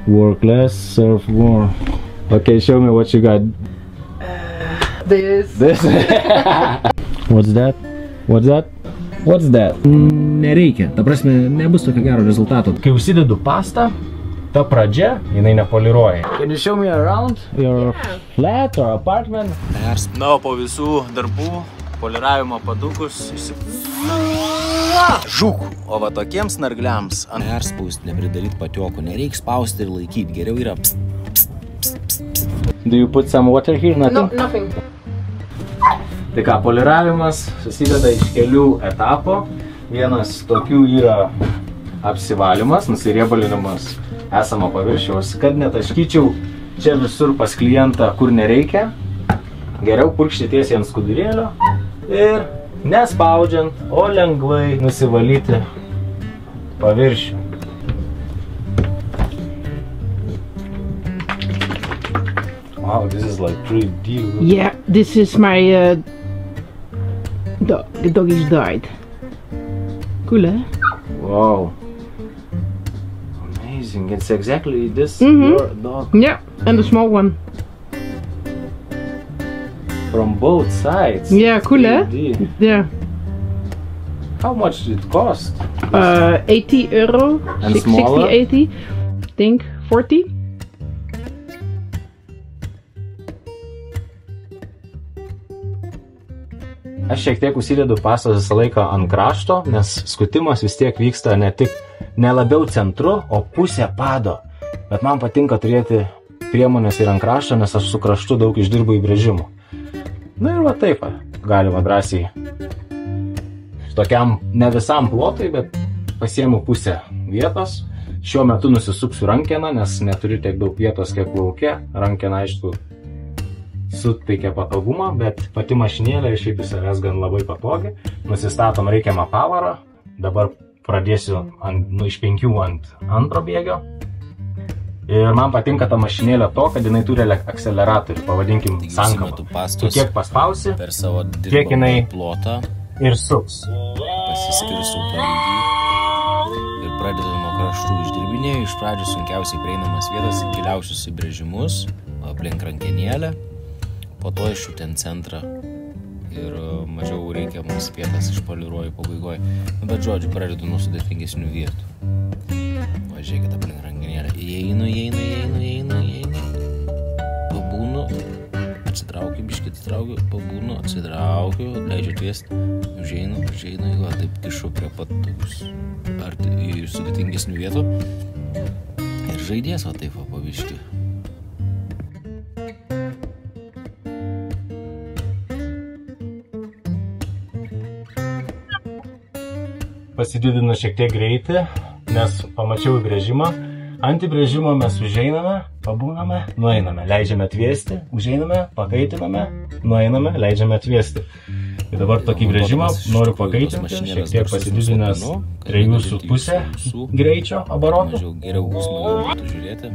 Work less, serve more. Okay, show me what you got. This. What's that? What's that? What's that? Nereikia, ta prasme, nebus tokio gero rezultato. Kai užsidedu pastą, ta pradžia, jinai nepoliruoja. Can you show me around your flat or apartment? Na, po visų darbų, poliravimo padukus žūk. O va tokiems nargliams perspausti, nepridaryt patiokų, nereiks spausti ir laikyti, geriau yra pst, pst, pst, pst. Do you put some water here? Nothing? No, nothing. Tai ką, poliravimas susideda iš kelių etapų. Vienas tokių yra apsivalymas, nusiriebalinimas esamo paviršiaus. Kad netaškyčiau čia visur pas klientą, kur nereikia, geriau purkšti tiesiai ant skudurėlio ir nespaudžiant, o lengvai nusivalyti paviršių. Wow, this is like pretty deep. Yeah, this is my dog. The dog is died. Cool, eh? Wow. Amazing. It's exactly this your dog. Yeah, and the small one. From both sides. Yeah, cool, eh? Yeah. How much did it cost? 80 euro. And 60, smaller? 80. I think 40. Aš šiek tiek užsidedu pastą visą laiką ant krašto, nes skutimas vis tiek vyksta ne labiau centru, o pusė pado. Bet man patinka turėti priemonės ir ant krašto, nes aš su kraštu daug išdirbu įbrėžimų. Na ir va taip, galima drąsiai. Tokiam ne visam plotui, bet pasiemu pusę vietos. Šiuo metu nusisuksiu rankeną, nes neturiu tiek daug vietos, kiek lauke. Rankena, aišku, suteikia patogumą, bet pati mašinėlė šiaip iš savęs gan labai patogi. Nusistatom reikiamą pavarą. Dabar pradėsiu iš 5 ant antro bėgio. Ir man patinka ta mašinėlė to, kad jinai turi akceleratorių, pavadinkim sankabą. Tu kiek paspausi, kiek jinai plotą ir suks. Pasiskirstau palygiai ir pradedu nuo kraštų. Išdirbinėjau iš pradžių sunkiausiai prieinamas vietas ir giliausius įbrėžimus aplink rankenėlę. Po to iš ten centrą ir mažiau reikiamas vietas išpoliruoju pabaigoje. Bet žodžiu, pradedu nuo sudėtingesnių vietų. Va, žiūrėkit aplink rankenėlę. Įeinu. Pabūnu. Atsitraukiu, biškį atsitraukiu. Pabūnu, atsitraukiu. Leidžiu tiesti. Užeinu. Va, taip kišu prie pat tokius sudėtingesnių vietų. Ir žaidės va taip va paviškį. Pasididinu šiek tiek greitį, nes pamačiau įbrėžimą. Ant įbrėžimo mes užeiname, pabūname, nueiname, leidžiame atviesti, užeiname, pakaitiname, nueiname, leidžiame atviesti. Ir dabar tokį įbrėžimą noriu pakaitinti, šiek tiek pasididinęs 3,5 greičio abarotų. Geriau smagiau būtų žiūrėti,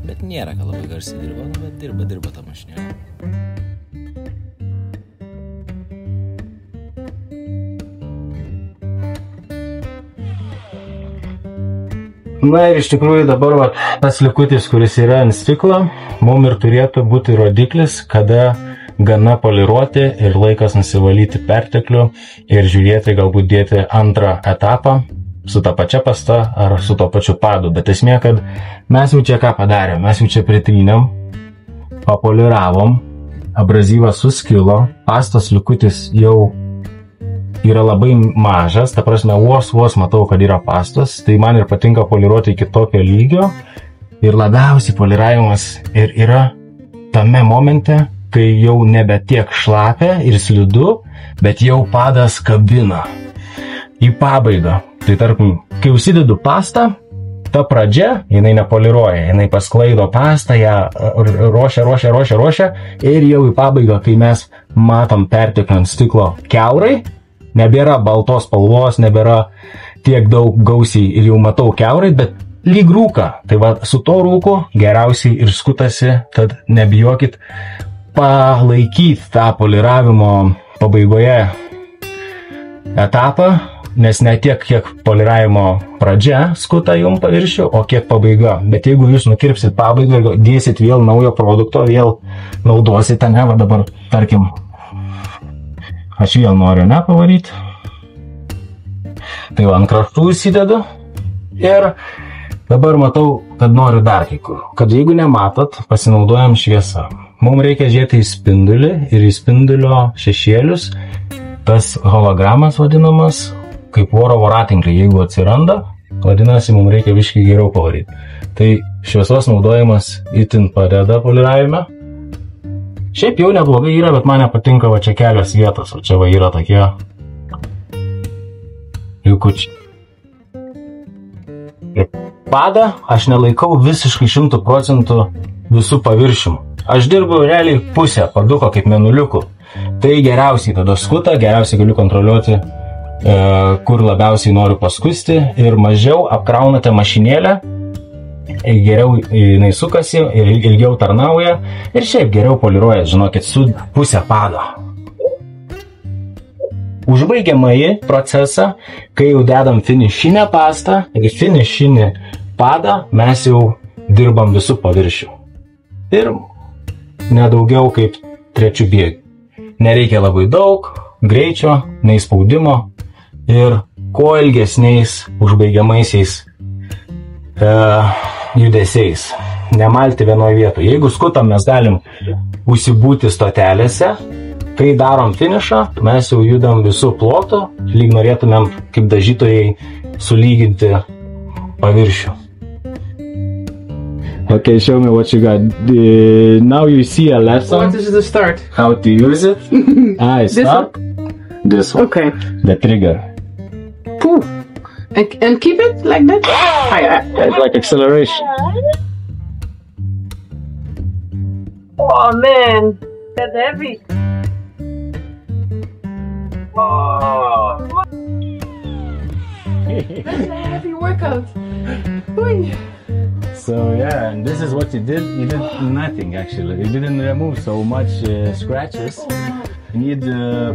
bet nėra, kad labai garsiai dirba, bet dirba ta mašinėlė. Na ir iš tikrųjų dabar va, tas likutis, kuris yra ant stiklo, mums ir turėtų būti rodiklis, kada gana poliruoti ir laikas nusivalyti perteklių ir žiūrėti, galbūt dėti antrą etapą su ta pačia pasta ar su to pačiu padu. Bet esmė, kad mes jau čia ką padarėm, mes jau čia pritrynėm, papoliravom, abrazyvas suskilo, pastos likutis jau yra labai mažas, ta prasme, vos matau, kad yra pastos, tai man ir patinka poliruoti iki tokio lygio ir labiausiai poliravimas ir yra tame momente, kai jau nebe tiek šlapia ir slidu, bet jau padas kabina į pabaigą. Tai tarkim, kai užsidedu pastą, ta pradžia, jinai nepoliruoja, jinai pasklaido pastą, ją ruošia ir jau į pabaigą, kai mes matom perteklių ant stiklo kiaurai, nebėra baltos spalvos, nebėra tiek daug gausiai ir jau matau kiaurai, bet lyg rūka. Tai va, su to rūku geriausiai ir skutasi, tad nebijokit palaikyti tą poliravimo pabaigoje etapą, nes ne tiek, kiek poliravimo pradžia skuta jum paviršių, o kiek pabaiga. Bet jeigu jūs nukirpsit pabaigą ir dėsit vėl naujo produkto, vėl naudosite, ne, va dabar, tarkim, aš vėl noriu, ne, pavaryti. Tai va, ant kraštų įsidedu ir dabar matau, kad noriu dar kai kur. Kad jeigu nematot, pasinaudojam šviesą. Mums reikia žiūrėti į spindulį ir į spindulio šešėlius. Tas hologramas vadinamas kaip oro voratinkliai. Jeigu atsiranda, vadinasi, mums reikia biškį geriau pavaryti. Tai šviesos naudojimas itin padeda poliravime. Šiaip jau neblogai yra, bet man nepatinka va čia kelios vietos. O čia va yra tokie liukučiai. Padą aš nelaikau visiškai 100% visų paviršių. Aš dirbu realiai pusę paduko kaip menuliukų. Tai geriausiai tada skuta, geriausiai galiu kontroliuoti, kur labiausiai noriu paskusti ir mažiau apkraunate mašinėlę, geriau jinai sukasi ir ilgiau tarnauja ir šiaip geriau poliruoja, žinokit, su pusę pado. Užbaigiamąjį procesą, kai jau dedam finišinę pastą ir finišinį padą, mes jau dirbam visų paviršių. Ir nedaugiau kaip trečių bėgių. Nereikia labai daug, greičio, nei spaudimo ir kuo ilgesniais užbaigiamaisiais judesiais. Nemalti vienoje vietoje. Jeigu skutam mes galim užsibūti stotelėse, kai darom finišą, mes jau judam visų plotų, lyg norėtumėm kaip dažytojai sulyginti paviršių. Okay, show me what you got. Now you see a lesson. What is the start? How to use it. I stop. This one. Okay. The trigger. Poof. And keep it like that? It's like acceleration. Oh man, that's heavy. Oh. That's a heavy workout. Oy. So yeah, and this is what you did. You did nothing actually. You didn't remove so much scratches. You need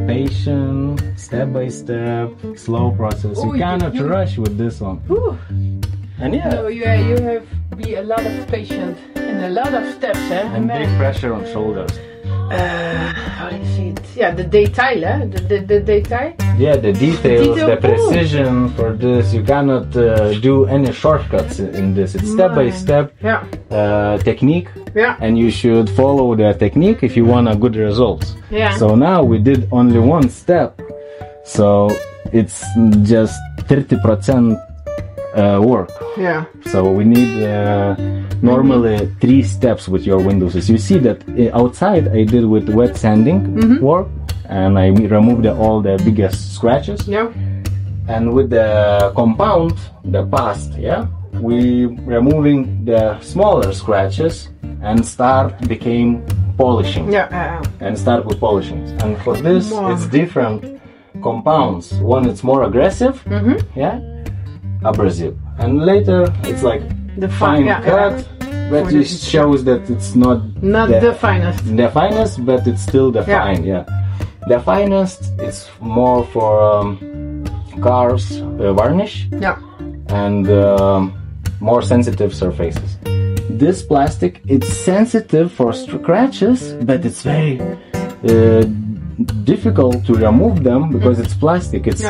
patience, step by step, slow process. You cannot rush with this one. Ooh. And yeah, No, you have be a lot of patience and a lot of steps, eh? and big pressure on shoulders. How do you see it? Yeah, the detail, eh? The detail. Yeah, the details, Detail, the precision for this. You cannot do any shortcuts in this. It's step by step Yeah, technique, yeah, and you should follow the technique if you want a good results. yeah. So now we did only one step, so it's just 30% work. Yeah. So we need normally 3 steps with your windows. As you see that outside I did with wet sanding work, and I removed all the biggest scratches. Yeah. And with the compound, the past, yeah, we removing the smaller scratches and became polishing. Yeah. And start with polishing. And for this, Wow. it's different compounds. One, it's more aggressive, yeah, abrasive. And later, it's like The fine yeah, cut, but it shows that it's not Not the finest. the finest, but it's still the Yeah. fine, yeah. The finest is more for cars varnish Yeah. and more sensitive surfaces. This plastic, it's sensitive for scratches, but it's very difficult to remove them because it's plastic. It's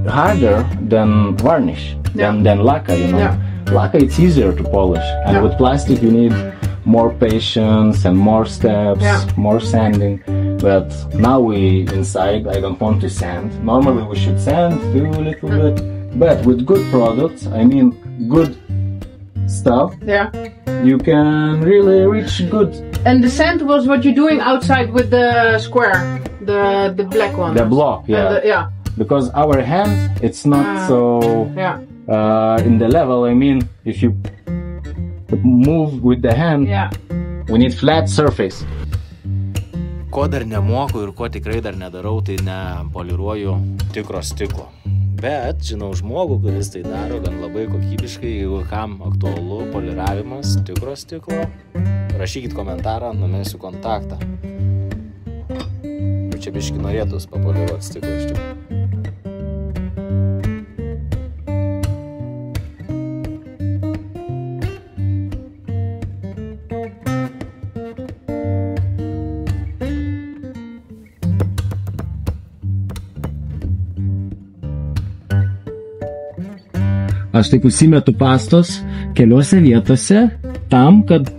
harder than varnish, than lacquer, you know. Yeah. Lacquer, it's easier to polish, and with plastic you need more patience and more steps, more sanding. But now we inside, I don't want to sand. Normally we should sand too a little bit, but with good products, I mean good stuff, Yeah. you can really reach good. And the sand was what you're doing outside with the square, the black one. The block, yeah. Yeah. Because our hand, it's not so Yeah. in the level. I mean, if you move with the hand, Yeah. we need flat surface. Ko dar nemoku ir ko tikrai dar nedarau, tai nepoliruoju tikro stiklo. Bet žinau žmogų, kuris tai daro gan labai kokybiškai. Jeigu kam aktualu poliravimas tikro stiklo, rašykit komentarą, numesiu kontaktą. Čia biški norėtus papoliruoti stiklą iš tikrųjų. aš taip užsimetu pastos keliose vietose tam, kad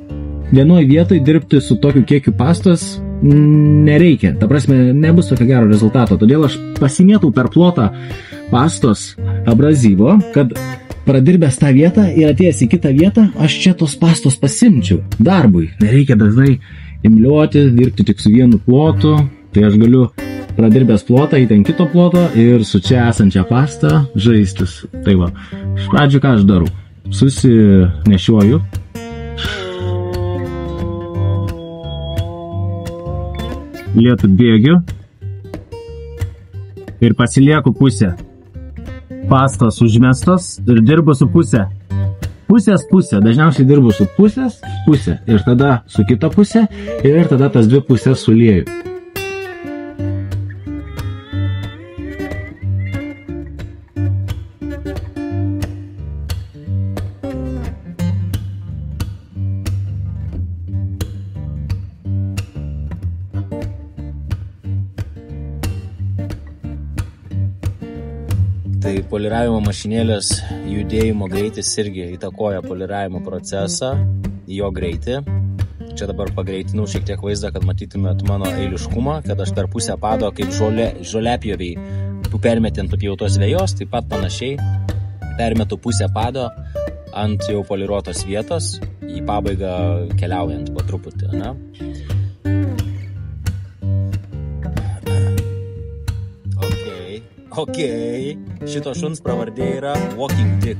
vienoje vietoje dirbti su tokiu kiekiu pastos nereikia. Ta prasme, nebus tokio gero rezultato. Todėl aš pasimėtau per plotą pastos abrazyvo, kad pradirbęs tą vietą ir atėjęs į kitą vietą, aš čia tos pastos pasimčiau darbui. Nereikia dažnai imliuoti, dirbti tik su vienu plotu. Tai aš galiu pradirbęs plotą į ten kito ploto ir su čia esančia pasta žaistis. Tai va, iš pradžių ką aš darau? Susinešioju. Lietų bėgiu ir pasilieku pusę pastos užmestos ir dirbu su pusę. Pusės pusė. Dažniausiai dirbu su pusės pusė ir tada su kita pusė ir tada tas dvi pusės sulieju. Tai poliravimo mašinėlės judėjimo greitis irgi įtakoja poliravimo procesą, jo greitį. Čia dabar pagreitinau šiek tiek vaizdą, kad matytumėt mano eiliškumą, kad aš per pusę pado kaip žoliapjoviai permetį ant papjautos vejos, taip pat panašiai permetu pusę pado ant jau poliruotos vietos, į pabaigą keliaujant po truputį, ne? Okei, šito šuns pravardė yra Walking Dick.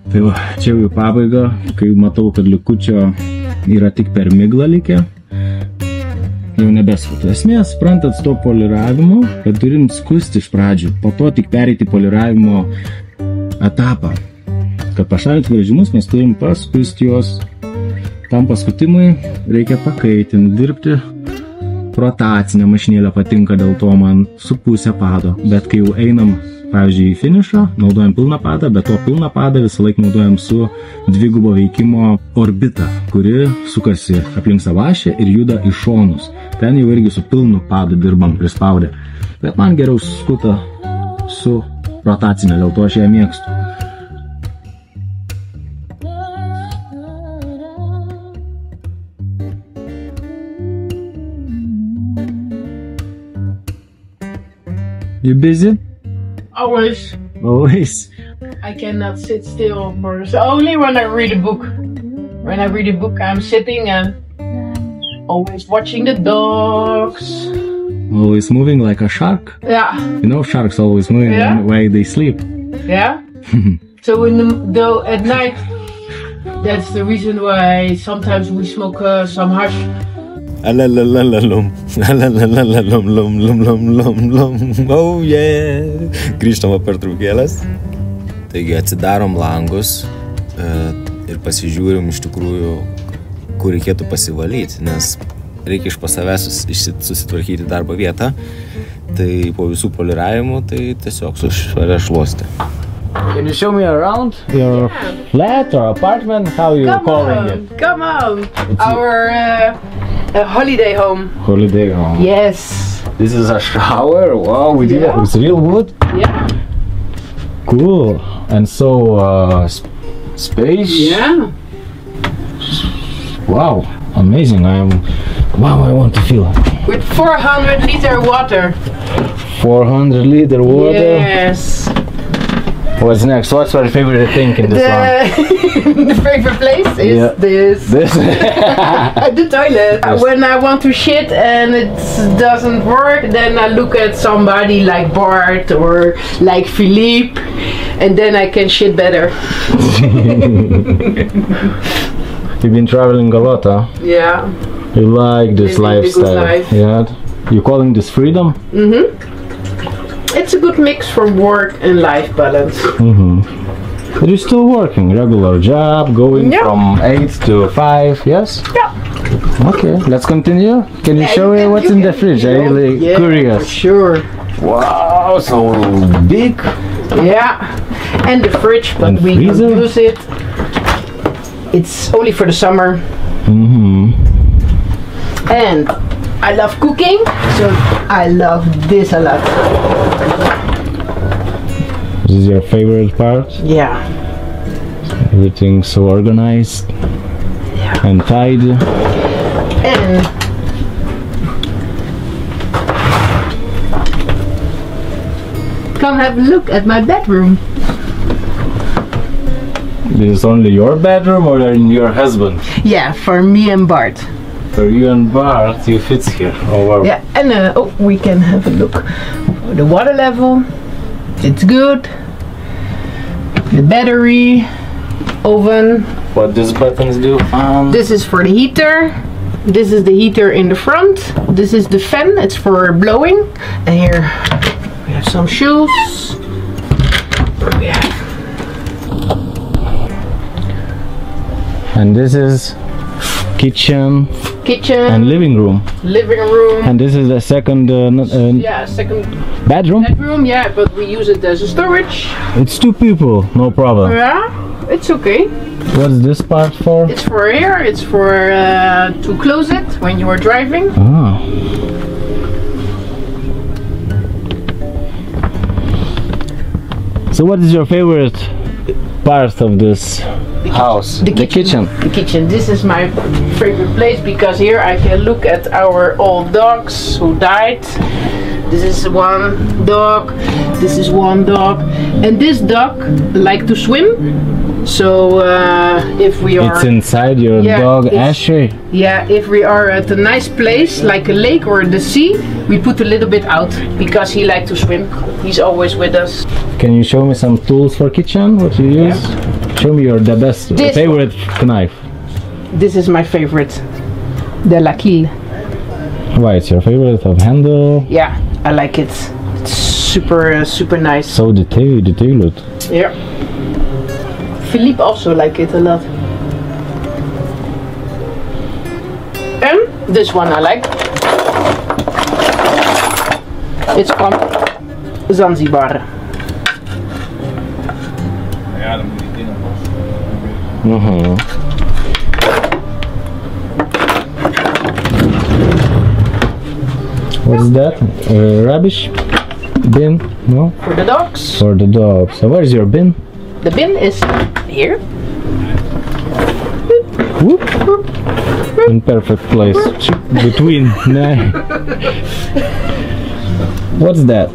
Tai va, čia jau į pabaigą, kai matau, kad likučio yra tik per miglą likę, jau nebeskutu. Esmės, suprantat, to poliravimo, kad turim skusti iš pradžių, po to tik pereiti poliravimo etapą. Kad pašalinti brėžimus, mes turim paskusti juos. Tam paskutimui reikia pakaitinti, dirbti. Rotacinė mašinėlė patinka, dėl to man su pusę pado. Bet kai jau einam, pavyzdžiui, į finišą, naudojam pilną padą, bet to pilną padą visą laiką naudojam su dvigubo veikimo orbita, kuri sukasi aplink savašę ir juda į šonus. Ten jau irgi su pilnu padu dirbam prispaudę. Bet man geriau skuta su rotacinė, dėl to aš ją mėgstu. You busy? Always. Always. I cannot sit still for only when I read a book. When I read a book, I'm sitting and always watching the dogs. Always moving like a shark. Yeah. You know, sharks always moving Yeah. while they sleep. Yeah. So though at night, that's the reason why sometimes we smoke some hash. Alalalalum, alalalalum, lum, lum, lum, lum, lum, oh yeah. Grįžtama pertraukėlės. Taigi atsidarom langus ir pasižiūrim iš tikrųjų, kur reikėtų pasivalyti, nes reikia iš pas savęs susitvarkyti darbo vietą. Tai po visų poliravimų, tai tiesiog švaria šluostė. Can you show me around your flat or apartment? How you calling it? Come on. Our holiday home. Holiday home. Yes. This is a shower. Wow, we did it with real wood. Yeah. Cool. And so space. Yeah. Wow, amazing. Wow, I want to feel it. With 400 liter water. 400 liter water. Yes. What's next? What's your favorite thing in this one? The favorite place is this. The toilet. Yes. When I want to shit and it doesn't work, then I look at somebody like Bart or like Philippe, and then I can shit better. You've been traveling a lot, huh? Yeah. You like this Living the good lifestyle? life. Yeah. You calling this freedom? It's a good mix for work and life balance. But you're still working, regular job, going Yeah. from 8 to 5, yes? Yeah. Okay, let's continue. Can you show me what's in the fridge? I'm really Yeah, curious. for sure. Wow, so big. Yeah. And the fridge, but And we freezer? don't use it. It's only for the summer. And I love cooking, so I love this a lot. This is your favorite part? Yeah. Everything's so organized and tidy. And come have a look at my bedroom. This is only your bedroom or your husband? Yeah, for me and Bart. For you and Bart, you fit here. Oh wow. Yeah, and oh, we can have a look. The water level, it's good. The battery, oven. What these buttons do? This is for the heater. This is the heater in the front. This is the fan, it's for blowing. And here we have some shoes. Yeah. And this is kitchen and living room. Living room. And this is the second Yeah, second bedroom. bedroom. Yeah, but we use it as a storage. It's 2 people, no problem. Yeah, it's okay. What's this part for? It's for here. It's for to close it when you are driving. Ah. So what is your favorite part of this house? The kitchen. The kitchen. This is my favorite place because here I can look at our old dogs who died. This is one dog. This is one dog, and this dog like to swim. So if we are, It's inside your dog Ashley. yeah, if we are at a nice place like a lake or the sea, we put a little bit out because he likes to swim. He's always with us. Can you show me some tools for kitchen? What you use? Show me the best This favorite knife. This is my favorite, the Laquille. Why it's your favorite of handle? Yeah, I like it. It's super super nice. So detailed. Yeah. Philippe also like it a lot. And this one I like. It's from Zanzibar. What's that? Rubbish bin? No? For the dogs. For the dogs. So where's your bin? The bin is here. Whoop. In perfect place. Between. What's that?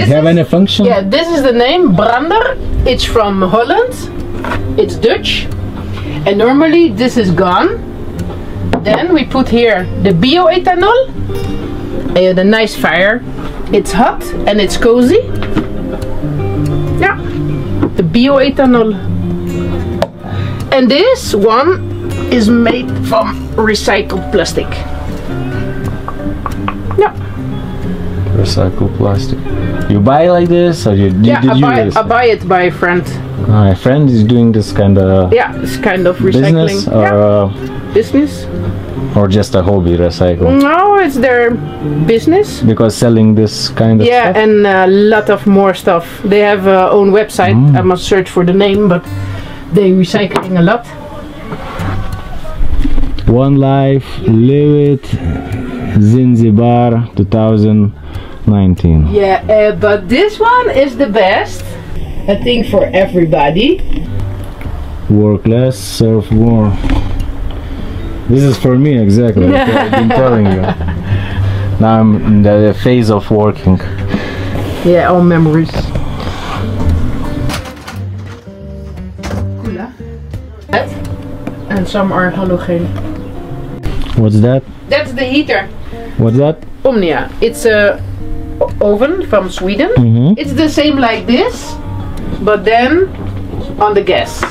Have any function? Yeah, this is the name Brander. It's from Holland. It's Dutch. And normally this is gone. Then we put here the bioethanol. The nice fire. It's hot and it's cozy. Yeah. The bioethanol. And this one is made from recycled plastic. Yeah. Recycled plastic. You buy like this, or you I buy it by a friend. A friend is doing this kind of it's kind of recycling. business, or Business? or just a hobby recycle. No, it's their business. Because selling this kind of Yeah, stuff. and a lot of more stuff. They have own website. I must search for the name, but they recycling a lot. One Life, Live It, Zanzibar 2019. Yeah, but this one is the best. I think for everybody. Work less, serve more. This is for me exactly. I've been telling you. Now I'm in the phase of working. Yeah, all memories. Cool, huh? And some are halogen. What's that? That's the heater. What's that? Omnia. It's a oven from Sweden. It's the same like this, but then on the gas.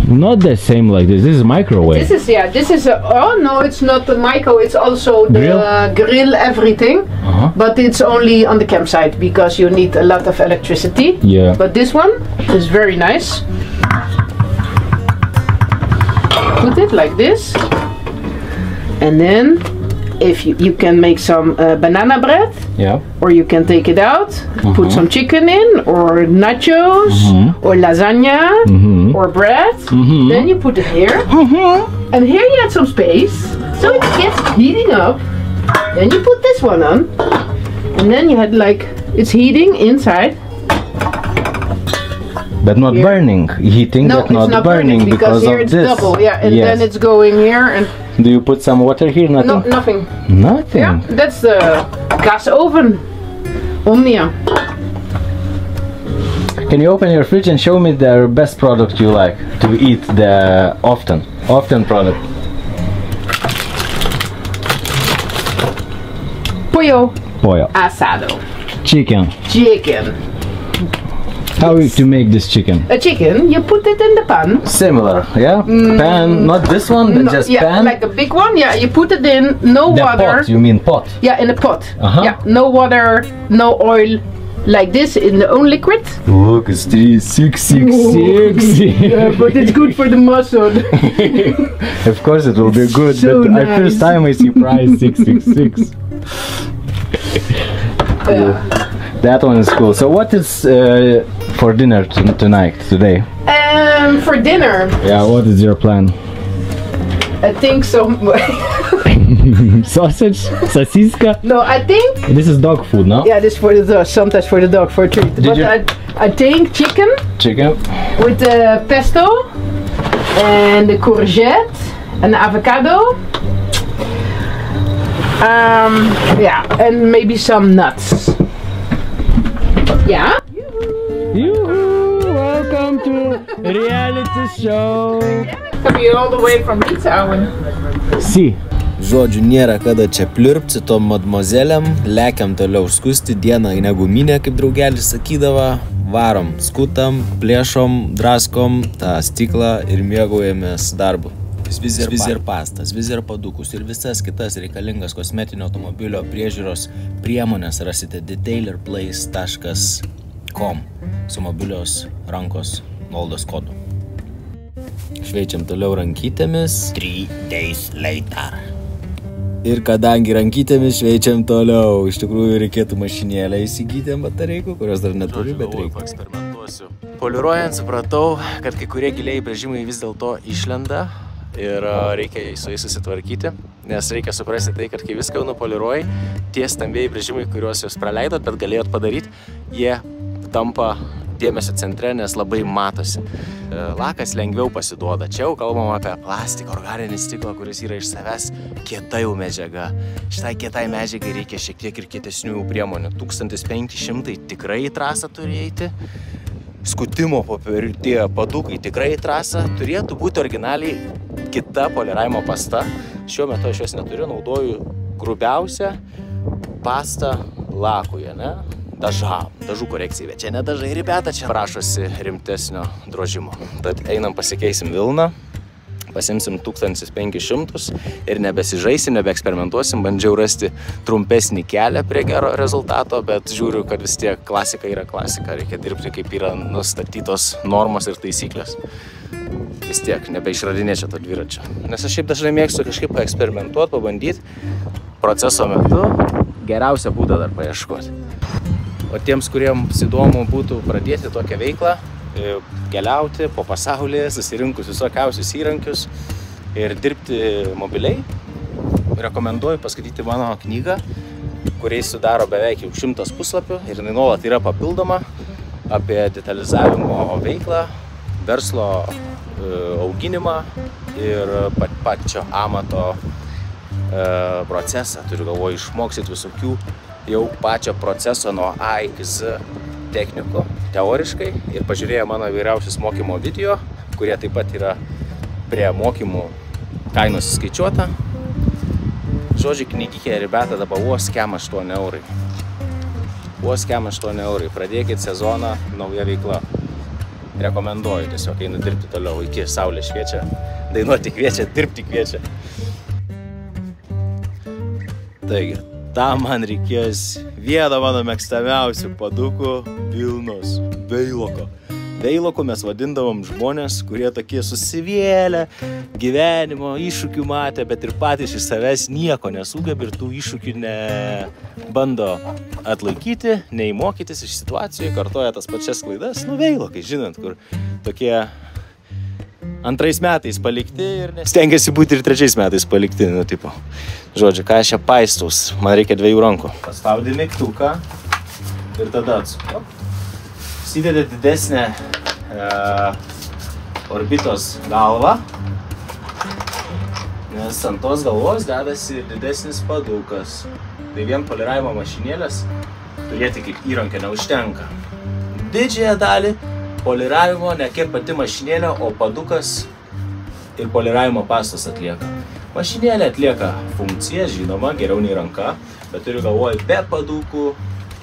Not the same like this. This is microwave. This is a, oh no, it's not the micro, it's also the grill everything. But it's only on the campsite because you need a lot of electricity. Yeah. But this one is very nice. Put it like this. And then if you can make some banana bread. Yeah. Or you can take it out, put some chicken in, or nachos, or lasagna, or bread. Then you put it here. And here you add some space, so it gets heating up. Then you put this one on. And then you had like, it's heating inside. But not here. burning. Heating, No, but it's not, not burning because here of it's this. double, yeah, and Yes. then it's going here and Do you put some water here? Nothing? no, nothing. Nothing? Yeah, that's the gas oven. Omnia. Can you open your fridge and show me the best product you like to eat the often product? Pollo Pollo. asado. Chicken. Chicken. How to make this chicken? A chicken, you put it in the pan. Similar, yeah? Pan, not this one, but No, just yeah, pan? like a big one. Yeah, you put it in, no The water. pot, you mean pot? Yeah, in a pot. Uh-huh. Yeah, no water, no oil. Like this in the own liquid. Look, it's 666. Yeah, but it's good for the muscle. Of course it will be good, So but nice. first time I see price 666. That one is cool. So what is for dinner today? For dinner, Yeah, what is your plan? I think so. Sausage? Sasiska? No, I think. This is dog food, no? Yeah, this for the dog. Sometimes for the dog for a treat. But you- I think chicken Chicken? with the pesto and the courgette and the avocado. Yeah, and maybe some nuts. Yeah. Yoo-hoo! Welcome to reality show! Come you all the way from Litauen. Si. Žodžiu, nėra kada čia pliurpti tom mademoisellėm, lekiam toliau skusti dieną į neguminę, kaip draugelis sakydavo, varom, skutam, plėšom, draskom tą stiklą ir mėgaujamės darbu. Vizer pastas, vizer padukus ir visas kitas reikalingas kosmetinio automobilio priežiūros priemonės rasite detailerplace.com su mobilios rankos nuolaidos kodu. Šveičiam toliau rankytėmis 3 days later. Ir kadangi rankytėmis šveičiam toliau, iš tikrųjų reikėtų mašinėlę įsigyti batareikų, kurios dar neturiu, bet reikia. Eksperimentuosiu. Poliruojant supratau, kad kai kurie giliai brėžimai vis dėlto išlenda ir reikia su jais susitvarkyti, nes reikia suprasti tai, kad kai viską jau nupoliruoji, tie stambieji brėžimai, kuriuos jūs praleidot, bet galėjot padaryti, jie tampa dėmesio centre, nes labai matosi. Lakas lengviau pasiduoda. Čia jau kalbam apie plastiką, organinį stiklą, kuris yra iš savęs kieta jau medžiaga. Šitai kietai medžiagai reikia šiek tiek ir kietesnių priemonių. 1500 tikrai į trasą turi eiti. Skutimo popierių tie padukai tikrai į trasą. Turėtų būti originaliai kita poliravimo pasta. Šiuo metu aš jos neturiu, naudoju grubiausią pastą lakuje, ne? Dažų korekcijai, bet čia ne dažai, ribeta, čia prašosi rimtesnio drožimo. Tad einam pasikeisim vilną, pasimsim 1500 ir nebesižaisim, nebeeksperimentuosim. Bandžiau rasti trumpesnį kelią prie gero rezultato, bet žiūriu, kad vis tiek klasika yra klasika. Reikia dirbti, kaip yra nustatytos normos ir taisyklės. Vis tiek nebeišradinėčia to dviračio. Nes aš šiaip dažnai mėgstu kažkaip paeksperimentuoti, pabandyti. Proceso metu geriausia būdą dar paieškoti. O tiems, kuriems įdomu būtų pradėti tokią veiklą, keliauti po pasaulį, susirinkus visokiausius įrankius ir dirbti mobiliai, rekomenduoju paskaityti mano knygą, kuriais sudaro beveik jau 100 puslapių ir jinai nuolat yra papildoma apie detalizavimo veiklą, verslo auginimą ir pačio amato procesą. Turiu galvoje, išmoksit visokių jau pačio proceso nuo A iki Z technikų teoriškai ir pažiūrėję mano įvairiausius mokymo video, kurie taip pat yra prie mokymų kainos įskaičiuota. Žodžiu, knygikė, ribeta, dabar vos kem 8 eurai. Vos kem 8 eurai. Pradėkit sezoną, nauja veikla. Rekomenduoju, tiesiog einu dirbti toliau, iki saulė šviečia, dainuoti kviečia, dirbti kviečia. Taigi, tam man reikės vieno mano mėgstamiausių padukų pilnos veiloko. Veiloko mes vadindavom žmonės, kurie tokie susivėlę, gyvenimo iššūkių matė, bet ir patys iš savęs nieko nesugeba ir tų iššūkių nebando atlaikyti, nei mokytis iš situacijų, kartoja tas pačias klaidas. Nu, veilokai, žinant, kur tokie 2 metais palikti ir stengiasi būti ir 3 metais palikti, nu, tipo. Žodžiu, ką aš čia paistaus, man reikia 2 rankų. Paspaudi mygtuką ir tada atsuku. Įsidedi didesnę orbitos galvą, nes ant tos galvos dedasi didesnis padukas. Tai vien poliravimo mašinėlės turėti kaip įrankio neužtenka. Didžiąją dalį poliravimo ne kiek pati mašinėlė, o padukas ir poliravimo pastas atlieka. Mašinėlė atlieka funkciją, žinoma, geriau nei ranka, bet turiu galvoj be padukų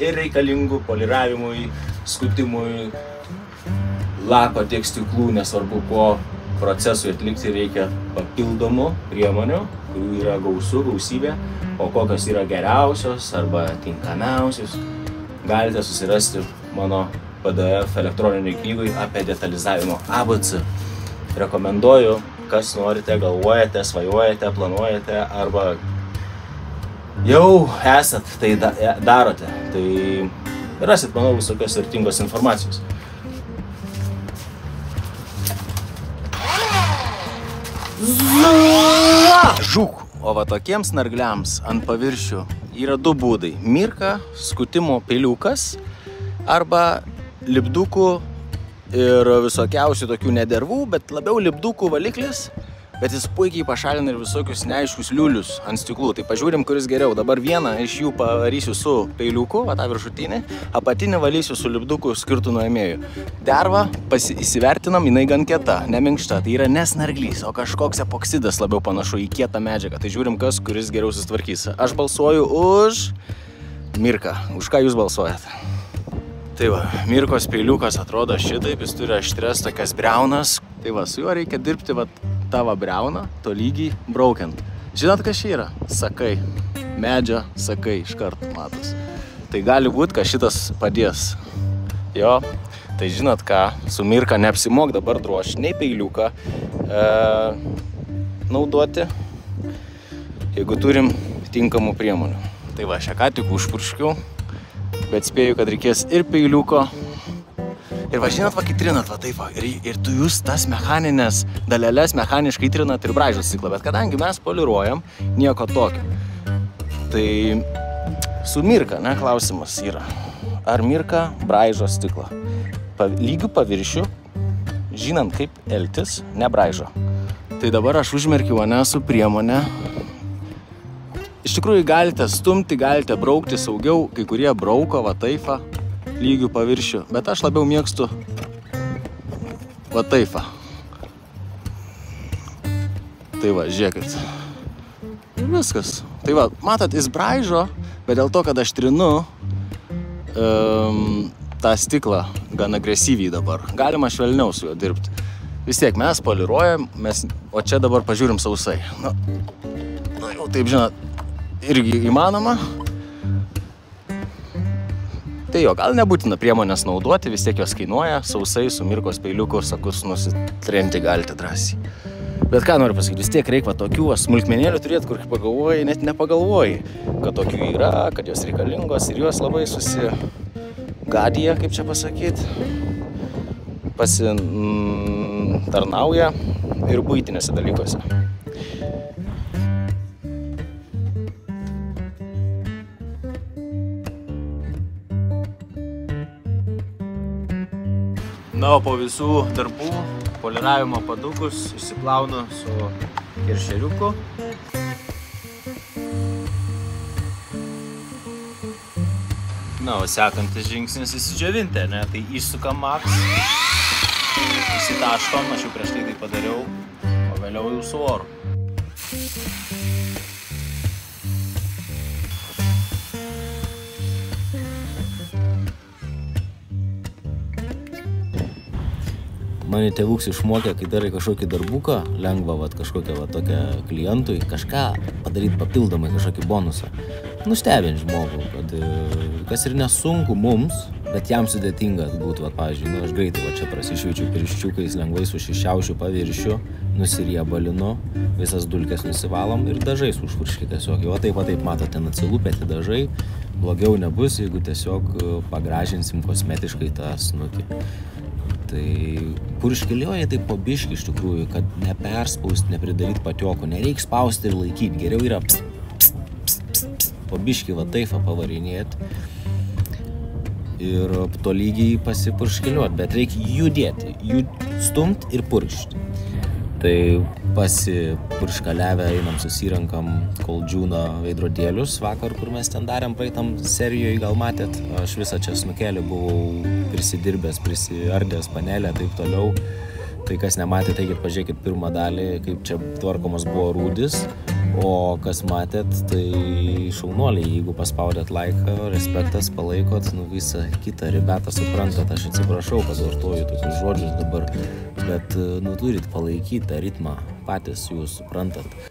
ir reikalingų poliravimui, skutimui, lako tiek stiklų, nesvarbu ko procesui atlikti reikia papildomų priemonių, kurių yra gausybė, o kokios yra geriausios arba tinkamiausios, galite susirasti mano PDF elektroniniai knygui apie detalizavimo ABC. Rekomenduoju, kas norite, galvojate, svajojate, planuojate arba jau esat, tai darote. Tai rasit, manau, visokios vertingos informacijos. Žuk! O va tokiems nargliams ant paviršių yra du būdai. Mirka, skutimo peiliukas arba lipdukų ir visokiausių tokių nedervų, bet labiau lipdukų valiklis, bet jis puikiai pašalina ir visokius neaiškius liulius ant stiklų. Tai pažiūrim, kuris geriau. Dabar vieną iš jų pavarysiu su peiliuku, va tą viršutinį, apatinį valysiu su lipduku skirtų nuėmėjų. Derva įsivertinam, jinai gan kieta, neminkšta, tai yra nesnarglys, o kažkoks epoksidas labiau panašu į kietą medžiagą. Tai žiūrim, kuris geriau susitvarkys. Aš balsuoju už Mirką. Už ką jūs balsuojat? Tai va, Mirkos peiliukas atrodo šitaip, jis turi aštres tokias briaunas. Tai va, su juo reikia dirbti va tavo briauną, to lygiai braukiant. Žinot, kas čia yra? Sakai. Medžio sakai iš karto matos. Tai gali būt, kad šitas padės. Jo, tai žinot ką, su Mirka neapsimok dabar drožti, nei peiliuką naudoti, jeigu turim tinkamų priemonių. Tai va, šią ką tik užpurškiau. Bet spėju, kad reikės ir peiliuko. Ir va, žinot, va, kai trinat, va, taip, va, ir tu jūs tas mechaninės daleles mechaniškai trinat ir braižot stiklą. Bet kadangi mes poliruojam, nieko tokio. Tai su Mirka, ne, klausimas yra. Ar Mirka braižo stiklą? Lygių paviršių, žinant kaip elgtis, nebraižo. Tai dabar aš užmerkiu, ne, su priemonė. Iš tikrųjų galite stumti, galite braukti saugiau, kai kurie brauko, va taip, lygių paviršių, bet aš labiau mėgstu va taip. Tai va, žiūrėkit. Ir viskas. Tai va, matot, jis braižo, bet dėl to, kad aš trinu tą stiklą gan agresyviai dabar. Galima švelniau su juo dirbti. Vis tiek mes poliruojam, o čia dabar pažiūrim sausai. Na, jau taip, žinot, irgi įmanoma. Tai jo, gal nebūtina priemonės naudoti, vis tiek jos kainuoja, sausai su Mirkos peiliuku, sakus, nusitrenti galite drąsiai. Bet ką noriu pasakyti, vis tiek reikia tokių smulkmenėlių turėti, kur pagalvoji, net nepagalvoji, kad tokių yra, kad jos reikalingos ir jos labai susigadija, kaip čia pasakyti, pasitarnauja ir buitinėse dalykuose. Na, o po visų darbų poliravimo padukus išsiplaunu su kiršeliuku. Na, o sekantis žingsnis įsidžiovinti, ne? Tai įsukam maks, įsitaškom, aš jau prieš tai padariau, o vėliau jau su oru. Mane tėvuks išmokė, kai darai kažkokį darbuką, lengva kažkokią tokią klientui, kažką padaryti papildomai, kažkokį bonusą. Nustebint žmogų, kad kas ir nesunku mums, bet jam sudėtinga būtų, pavyzdžiui, aš greitai čia prasišvičiu pirščiukais, lengvai sušišiaušiu paviršių, nusiriebalinu, visas dulkes nusivalom ir dažais užpurški tiesiog. Jo taip matote, ten atsilupėti dažai, blogiau nebus, jeigu tiesiog pagražinsim kosmetiškai tą snukį. Tai purškelioja taip po biškį iš tikrųjų, kad neperspausti, nepridaryti patiokų, nereiks spausti ir laikyti, geriau yra po biškį va taip pavarinėti. ir tolygiai pasipurškeliuot, bet reikia judėti, stumt ir purkšti. Tai pasipurškaliavę einam susirenkam, kol džiūna veidrodėlius vakar, kur mes ten darėm praeitam serijoje, gal matėt, aš visą čia snukėlį buvau prisidirbęs, prisiardęs panelę, taip toliau. Tai kas nematėt, taigi pažiūrėkit pirmą dalį, kaip čia tvarkomas buvo rūdis, o kas matėt, tai šaunuoliai, jeigu paspaudėt laiką, respektas, palaikot, visą kitą ribetą suprantat, aš atsiprašau, kad vartoju tokius žodžius dabar, bet turit palaikyti tą ritmą, patys jūs suprantat.